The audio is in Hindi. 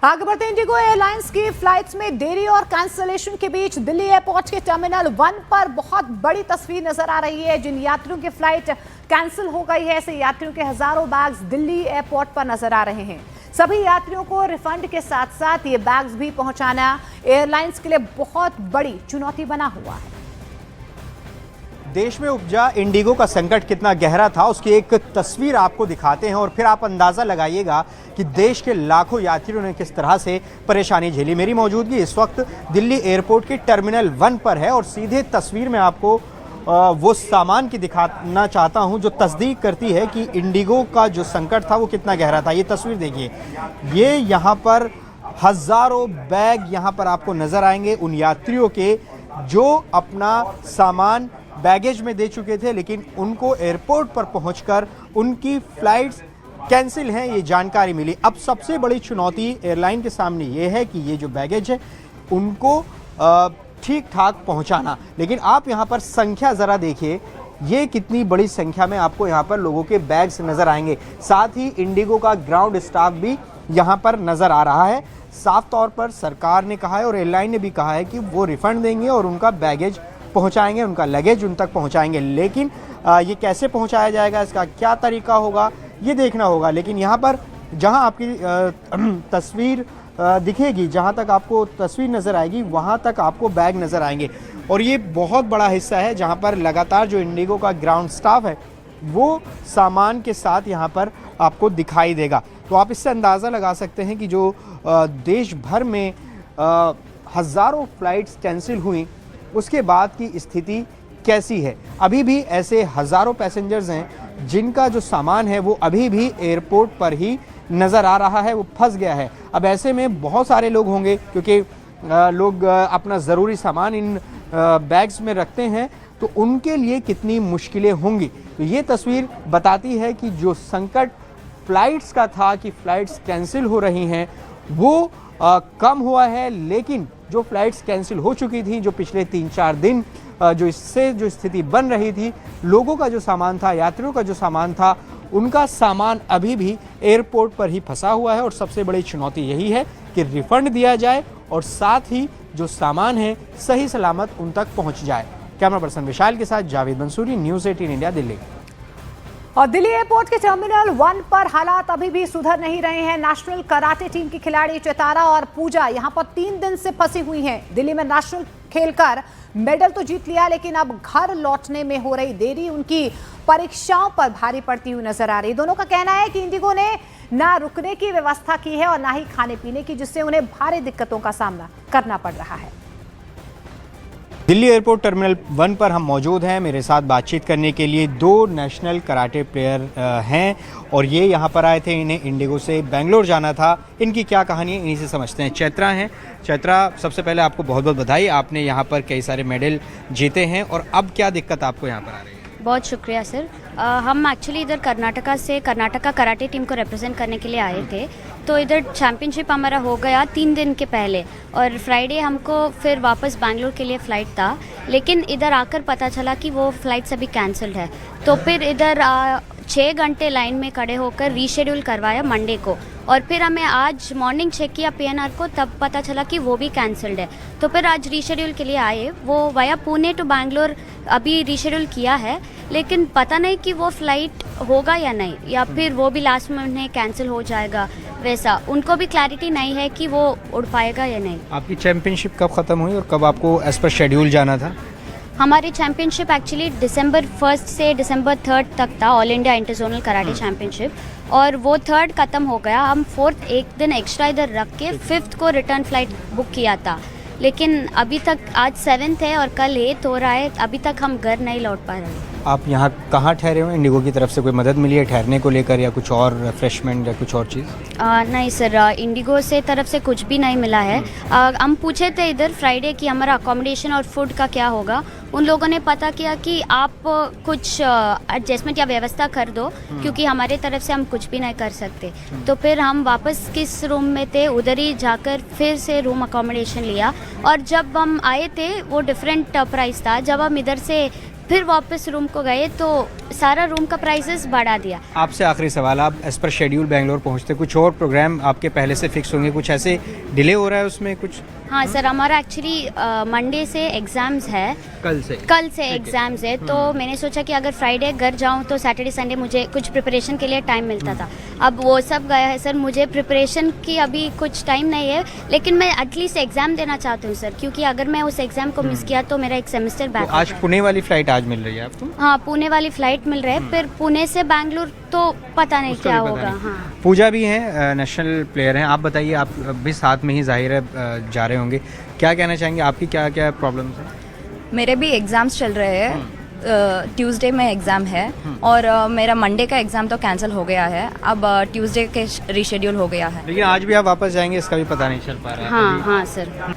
आगे बढ़ते इंडिगो एयरलाइंस की फ्लाइट्स में देरी और कैंसलेशन के बीच दिल्ली एयरपोर्ट के टर्मिनल 1 पर बहुत बड़ी तस्वीर नजर आ रही है। जिन यात्रियों की फ्लाइट कैंसिल हो गई है, ऐसे यात्रियों के हजारों बैग्स दिल्ली एयरपोर्ट पर नजर आ रहे हैं। सभी यात्रियों को रिफंड के साथ साथ ये बैग्स भी पहुंचाना एयरलाइंस के लिए बहुत बड़ी चुनौती बना हुआ है। देश में उपजा इंडिगो का संकट कितना गहरा था, उसकी एक तस्वीर आपको दिखाते हैं और फिर आप अंदाज़ा लगाइएगा कि देश के लाखों यात्रियों ने किस तरह से परेशानी झेली। मेरी मौजूदगी इस वक्त दिल्ली एयरपोर्ट के टर्मिनल 1 पर है और सीधे तस्वीर में आपको वो सामान की दिखाना चाहता हूं जो तस्दीक करती है कि इंडिगो का जो संकट था वो कितना गहरा था। ये तस्वीर देखिए, ये यहाँ पर हज़ारों बैग यहाँ पर आपको नज़र आएंगे उन यात्रियों के जो अपना सामान बैगेज में दे चुके थे, लेकिन उनको एयरपोर्ट पर पहुंचकर उनकी फ्लाइट्स कैंसिल हैं, ये जानकारी मिली। अब सबसे बड़ी चुनौती एयरलाइन के सामने ये है कि ये जो बैगेज है उनको ठीक ठाक पहुंचाना। लेकिन आप यहाँ पर संख्या ज़रा देखिए, ये कितनी बड़ी संख्या में आपको यहाँ पर लोगों के बैग्स नज़र आएंगे। साथ ही इंडिगो का ग्राउंड स्टाफ भी यहाँ पर नज़र आ रहा है। साफ तौर पर सरकार ने कहा है और एयरलाइन ने भी कहा है कि वो रिफ़ंड देंगे और उनका बैगेज पहुंचाएंगे, उनका लगेज उन तक पहुंचाएंगे। लेकिन ये कैसे पहुंचाया जाएगा, इसका क्या तरीका होगा, ये देखना होगा। लेकिन यहाँ पर जहाँ आपकी तस्वीर दिखेगी, जहाँ तक आपको तस्वीर नज़र आएगी, वहाँ तक आपको बैग नज़र आएंगे। और ये बहुत बड़ा हिस्सा है जहाँ पर लगातार जो इंडिगो का ग्राउंड स्टाफ है वो सामान के साथ यहाँ पर आपको दिखाई देगा। तो आप इससे अंदाज़ा लगा सकते हैं कि जो देश भर में हज़ारों फ्लाइट्स कैंसिल हुई, उसके बाद की स्थिति कैसी है। अभी भी ऐसे हज़ारों पैसेंजर्स हैं जिनका जो सामान है वो अभी भी एयरपोर्ट पर ही नज़र आ रहा है, वो फंस गया है। अब ऐसे में बहुत सारे लोग होंगे, क्योंकि लोग अपना ज़रूरी सामान इन बैग्स में रखते हैं, तो उनके लिए कितनी मुश्किलें होंगी। तो ये तस्वीर बताती है कि जो संकट फ़्लाइट्स का था कि फ़्लाइट्स कैंसिल हो रही हैं, वो कम हुआ है। लेकिन जो फ़्लाइट्स कैंसिल हो चुकी थी, जो पिछले 3-4 दिन जो स्थिति बन रही थी, लोगों का जो सामान था, यात्रियों का जो सामान था, उनका सामान अभी भी एयरपोर्ट पर ही फंसा हुआ है। और सबसे बड़ी चुनौती यही है कि रिफ़ंड दिया जाए और साथ ही जो सामान है सही सलामत उन तक पहुंच जाए। कैमरा पर्सन विशाल के साथ जावेद मंसूरी, न्यूज़ 18 इंडिया, दिल्ली। और दिल्ली एयरपोर्ट के टर्मिनल 1 पर हालात अभी भी सुधर नहीं रहे हैं। नेशनल कराटे टीम की खिलाड़ी चितारा और पूजा यहां पर 3 दिन से फंसी हुई हैं। दिल्ली में नेशनल खेलकर मेडल तो जीत लिया, लेकिन अब घर लौटने में हो रही देरी उनकी परीक्षाओं पर भारी पड़ती हुई नजर आ रही। दोनों का कहना है कि इंडिगो ने ना रुकने की व्यवस्था की है और ना ही खाने पीने की, जिससे उन्हें भारी दिक्कतों का सामना करना पड़ रहा है। दिल्ली एयरपोर्ट टर्मिनल 1 पर हम मौजूद हैं। मेरे साथ बातचीत करने के लिए 2 नेशनल कराटे प्लेयर हैं और ये यहाँ पर आए थे। इन्हें इंडिगो से बेंगलोर जाना था। इनकी क्या कहानी है, इन्हीं से समझते हैं। चैत्रा हैं। चैत्रा, सबसे पहले आपको बहुत बहुत बधाई, आपने यहाँ पर कई सारे मेडल जीते हैं। और अब क्या दिक्कत आपको यहाँ पर आ रही है? बहुत शुक्रिया सर। हम एक्चुअली इधर कर्नाटका कराटे टीम को रिप्रेजेंट करने के लिए आए थे। तो इधर चैम्पियनशिप हमारा हो गया 3 दिन के पहले और फ्राइडे हमको फिर वापस बैंगलोर के लिए फ़्लाइट था, लेकिन इधर आकर पता चला कि वो फ़्लाइट्स अभी कैंसल्ड है। तो फिर इधर 6 घंटे लाइन में खड़े होकर रीशेड्यूल करवाया मंडे को, और फिर हमें आज मॉर्निंग चेक किया PNR को, तब पता चला कि वो भी कैंसल्ड है। तो फिर आज रीशेड्यूल के लिए आए। वो वाया पुणे टू बैंगलोर अभी रीशेड्यूल किया है, लेकिन पता नहीं कि वो फ़्लाइट होगा या नहीं, या फिर वो भी लास्ट में कैंसिल हो जाएगा। वैसा उनको भी क्लैरिटी नहीं है कि वो उड़ पाएगा या नहीं। आपकी चैम्पियनशिप कब ख़त्म हुई और कब आपको एज पर शेड्यूल जाना था? हमारी चैम्पियनशिप एक्चुअली दिसंबर 1 से दिसंबर 3 तक था, all India interzonal karate championship, और वो 3 ख़त्म हो गया। हम 4th एक दिन एक्स्ट्रा इधर रख के 5th को रिटर्न फ़्लाइट बुक किया था, लेकिन अभी तक आज 7th है और कल 8th हो रहा है, अभी तक हम घर नहीं लौट पा रहे हैं। आप यहाँ कहाँ ठहरे हुए हैं? इंडिगो की तरफ से कोई मदद मिली है ठहरने को लेकर, या कुछ और रिफ्रेशमेंट या कुछ और चीज़? नहीं सर, इंडिगो से तरफ से कुछ भी नहीं मिला है। हम पूछे थे इधर फ्राइडे कि हमारा अकोमोडेशन और फूड का क्या होगा। उन लोगों ने पता किया कि आप कुछ एडजस्टमेंट या व्यवस्था कर दो, क्योंकि हमारे तरफ से हम कुछ भी नहीं कर सकते। तो फिर हम वापस किस रूम में थे उधर ही जाकर फिर से रूम अकोमोडेशन लिया, और जब हम आए थे वो डिफरेंट प्राइस था। जब हम इधर से फिर वापस रूम को गए तो सारा रूम का प्राइसेस बढ़ा दिया। आपसे आखिरी सवाल, आप एज पर शेड्यूल बेंगलोर पहुंचते, कुछ और प्रोग्राम आपके पहले से फिक्स होंगे, कुछ ऐसे डिले हो रहा है उसमें कुछ? हाँ सर, हमारा एक्चुअली मंडे से एग्ज़ाम्स है, कल से एग्ज़ाम्स है, तो मैंने सोचा कि अगर फ्राइडे घर जाऊँ तो सैटरडे संडे मुझे कुछ प्रिपरेशन के लिए टाइम मिलता था। अब वो सब गया है सर, मुझे प्रिपरेशन की अभी कुछ टाइम नहीं है, लेकिन मैं एटलीस्ट एग्ज़ाम देना चाहती हूँ सर, क्योंकि अगर मैं उस एग्ज़ाम को मिस किया तो मेरा एक सेमेस्टर बैक। आज पुणे वाली फ्लाइट आज मिल रही है आपको? हाँ, पुणे वाली फ़्लाइट मिल रहा है, फिर पुणे से बैंगलोर तो पता नहीं क्या होगा। हाँ, पूजा भी हैं, नेशनल प्लेयर हैं, आप बताइए, आप भी साथ में ही जाहिर है जा रहे होंगे, क्या कहना चाहेंगे, आपकी क्या क्या प्रॉब्लम्स हैं? मेरे भी एग्ज़ाम्स चल रहे हैं, ट्यूसडे में एग्ज़ाम है और मेरा मंडे का एग्ज़ाम तो कैंसिल हो गया है, अब ट्यूसडे के रीशेड्यूल हो गया है। लेकिन आज भी आप वापस जाएंगे इसका भी पता नहीं चल पा रहा है। हाँ हाँ सर।